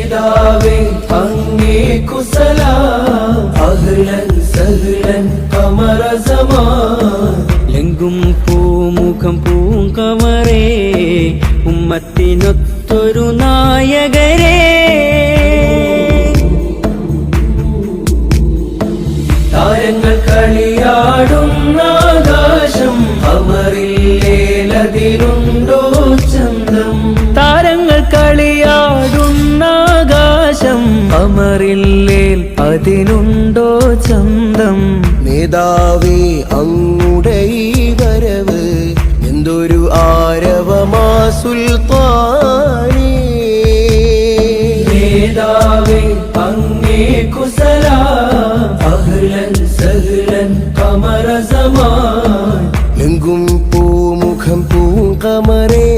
നേതാവേ അങ്ങേക്കു സലാം അഹ്ലൻ സഹ്ലൻ ഖമറ സമാൻ എങ്കും പൂമുഖം പൂങ്കമറേ ഉമ്മത്തിനൊത്തൊരു നായകരേ താരങ്ങൾ കളിയാടുന്ന ആകാശം ഖമറില്ലേലതിനുണ്ടോ ചന്തം താരങ്ങൾ കളിയാടുന്ന ആകാശം ഖമറില്ലേൽ അതിനുണ്ടോ ചന്തം നേതാവേ അങ്ങുടെ ഈ വരവ് എന്തൊരു ആരവമാ സുൽത്താനേ നേതാവേ അങ്ങേക്കു സലാം അഹ്ലൻ സഹ്ലൻ ഖമറ സമാൻ എങ്കും പൂമുഖം പൂങ്കമറേ